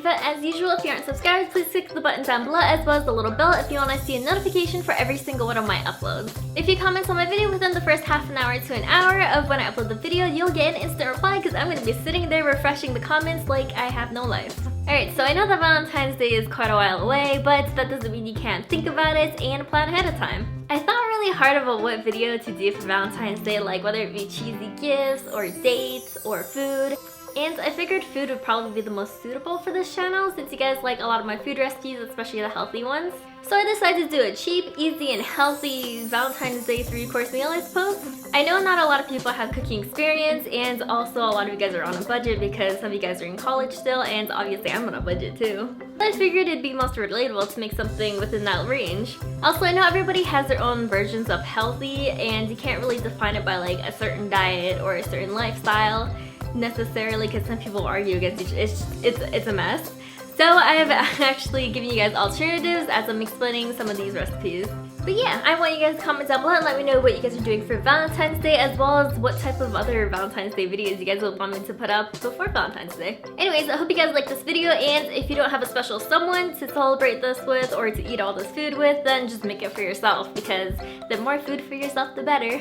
Eva. As usual, if you aren't subscribed, please click the button down below as well as the little bell if you want to see a notification for every single one of my uploads. If you comment on my video within the first half an hour to an hour of when I upload the video, you'll get an instant reply because I'm going to be sitting there refreshing the comments like I have no life. Alright, so I know that Valentine's Day is quite a while away, but that doesn't mean you can't think about it and plan ahead of time. I thought really hard about what video to do for Valentine's Day, like whether it be cheesy gifts or dates or food. And I figured food would probably be the most suitable for this channel since you guys like a lot of my food recipes, especially the healthy ones. So I decided to do a cheap, easy, and healthy Valentine's Day 3-course meal, I suppose. I know not a lot of people have cooking experience, and also a lot of you guys are on a budget because some of you guys are in college still, and obviously I'm on a budget too. But I figured it'd be most relatable to make something within that range. Also, I know everybody has their own versions of healthy, and you can't really define it by like a certain diet or a certain lifestyle necessarily, because some people argue against it's a mess. So I've actually given you guys alternatives as I'm explaining some of these recipes. But yeah, I want you guys to comment down below and let me know what you guys are doing for Valentine's Day, as well as what type of other Valentine's Day videos you guys would want me to put up before Valentine's Day. Anyways, I hope you guys like this video, and if you don't have a special someone to celebrate this with or to eat all this food with, then just make it for yourself, because the more food for yourself, the better.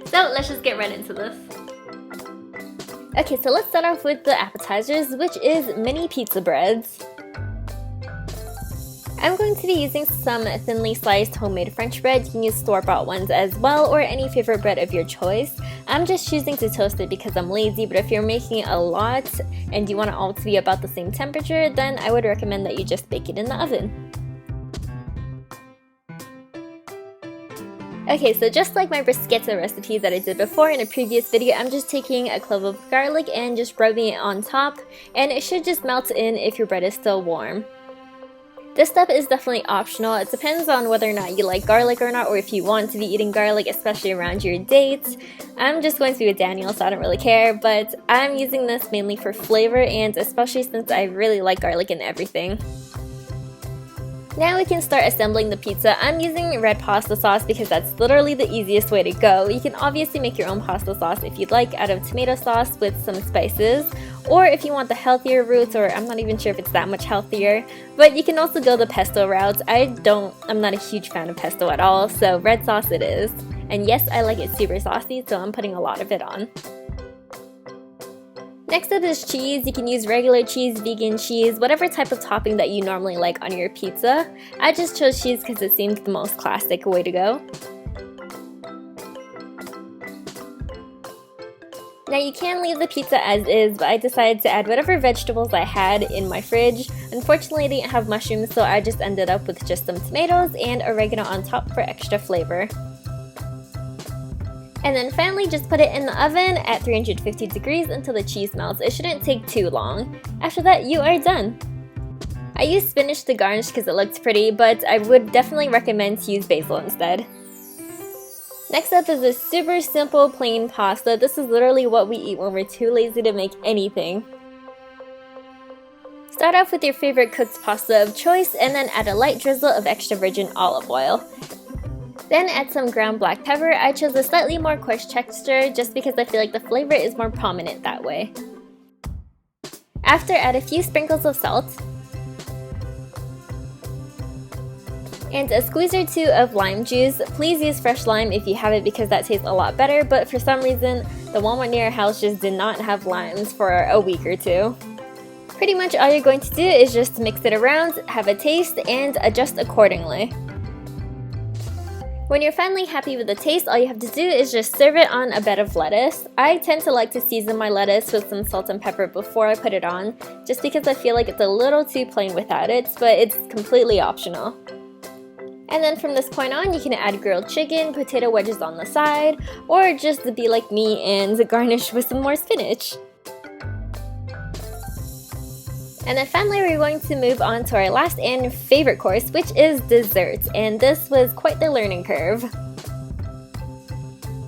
So let's just get right into this. Okay, so let's start off with the appetizers, which is mini pizza breads. I'm going to be using some thinly sliced homemade French bread. You can use store-bought ones as well, or any favorite bread of your choice. I'm just choosing to toast it because I'm lazy, but if you're making a lot and you want it all to be about the same temperature, then I would recommend that you just bake it in the oven. Okay, so just like my bruschetta recipe that I did before in a previous video, I'm just taking a clove of garlic and just rubbing it on top, and it should just melt in if your bread is still warm. This step is definitely optional. It depends on whether or not you like garlic or not, or if you want to be eating garlic, especially around your dates. I'm just going to be with Daniel, so I don't really care, but I'm using this mainly for flavor, and especially since I really like garlic in everything. Now we can start assembling the pizza. I'm using red pasta sauce because that's literally the easiest way to go. You can obviously make your own pasta sauce if you'd like out of tomato sauce with some spices, or if you want the healthier route, or I'm not even sure if it's that much healthier, but you can also go the pesto route. I'm not a huge fan of pesto at all, so red sauce it is. And yes, I like it super saucy, so I'm putting a lot of it on. Next up is cheese. You can use regular cheese, vegan cheese, whatever type of topping that you normally like on your pizza. I just chose cheese because it seemed the most classic way to go. Now you can leave the pizza as is, but I decided to add whatever vegetables I had in my fridge. Unfortunately, I didn't have mushrooms, so I just ended up with just some tomatoes and oregano on top for extra flavor. And then finally, just put it in the oven at 350 degrees until the cheese melts. It shouldn't take too long. After that, you are done. I used spinach to garnish because it looked pretty, but I would definitely recommend to use basil instead. Next up is a super simple plain pasta. This is literally what we eat when we're too lazy to make anything. Start off with your favorite cooked pasta of choice, and then add a light drizzle of extra virgin olive oil. Then add some ground black pepper. I chose a slightly more coarse texture just because I feel like the flavor is more prominent that way. After, add a few sprinkles of salt and a squeeze or two of lime juice. Please use fresh lime if you have it because that tastes a lot better, but for some reason the Walmart near our house just did not have limes for a week or two. Pretty much all you're going to do is just mix it around, have a taste, and adjust accordingly. When you're finally happy with the taste, all you have to do is just serve it on a bed of lettuce. I tend to like to season my lettuce with some salt and pepper before I put it on, just because I feel like it's a little too plain without it, but it's completely optional. And then from this point on, you can add grilled chicken, potato wedges on the side, or just be like me and garnish with some more spinach. And then finally, we're going to move on to our last and favorite course, which is dessert. And this was quite the learning curve.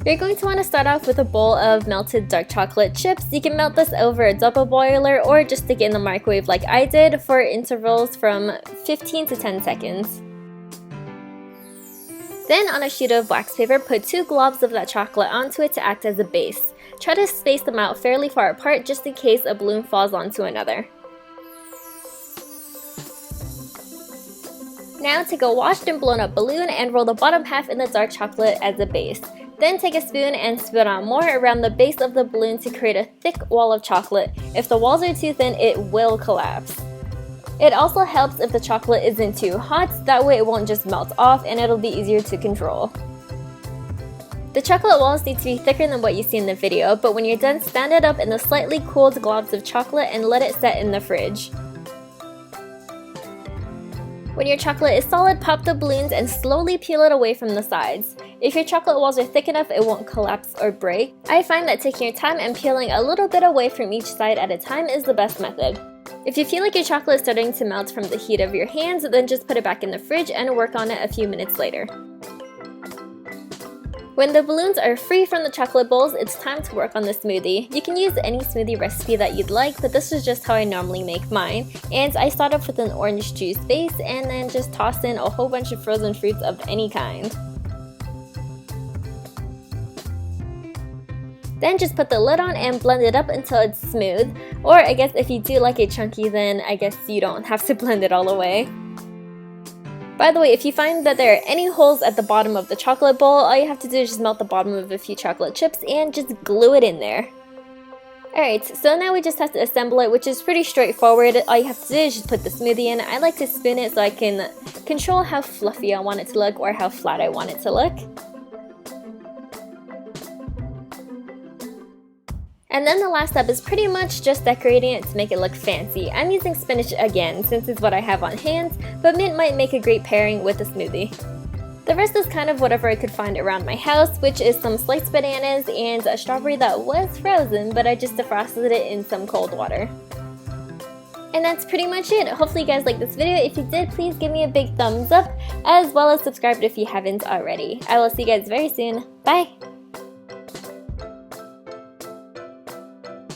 You're going to want to start off with a bowl of melted dark chocolate chips. You can melt this over a double boiler or just stick it in the microwave like I did for intervals from 15 to 10 seconds. Then on a sheet of wax paper, put 2 globs of that chocolate onto it to act as a base. Try to space them out fairly far apart just in case a balloon falls onto another. Now take a washed and blown up balloon and roll the bottom half in the dark chocolate as a base. Then take a spoon and spoon on more around the base of the balloon to create a thick wall of chocolate. If the walls are too thin, it will collapse. It also helps if the chocolate isn't too hot, that way it won't just melt off and it'll be easier to control. The chocolate walls need to be thicker than what you see in the video, but when you're done, stand it up in the slightly cooled globs of chocolate and let it set in the fridge. When your chocolate is solid, pop the balloons and slowly peel it away from the sides. If your chocolate walls are thick enough, it won't collapse or break. I find that taking your time and peeling a little bit away from each side at a time is the best method. If you feel like your chocolate is starting to melt from the heat of your hands, then just put it back in the fridge and work on it a few minutes later. When the balloons are free from the chocolate bowls, it's time to work on the smoothie. You can use any smoothie recipe that you'd like, but this is just how I normally make mine. And I start off with an orange juice base and then just toss in a whole bunch of frozen fruits of any kind. Then just put the lid on and blend it up until it's smooth. Or I guess if you do like it chunky, then I guess you don't have to blend it all away. By the way, if you find that there are any holes at the bottom of the chocolate bowl, all you have to do is just melt the bottom of a few chocolate chips and just glue it in there. Alright, so now we just have to assemble it, which is pretty straightforward. All you have to do is just put the smoothie in. I like to spoon it so I can control how fluffy I want it to look or how flat I want it to look. And then the last step is pretty much just decorating it to make it look fancy. I'm using spinach again since it's what I have on hand, but mint might make a great pairing with a smoothie. The rest is kind of whatever I could find around my house, which is some sliced bananas and a strawberry that was frozen, but I just defrosted it in some cold water. And that's pretty much it. Hopefully you guys liked this video. If you did, please give me a big thumbs up, as well as subscribe if you haven't already. I will see you guys very soon. Bye!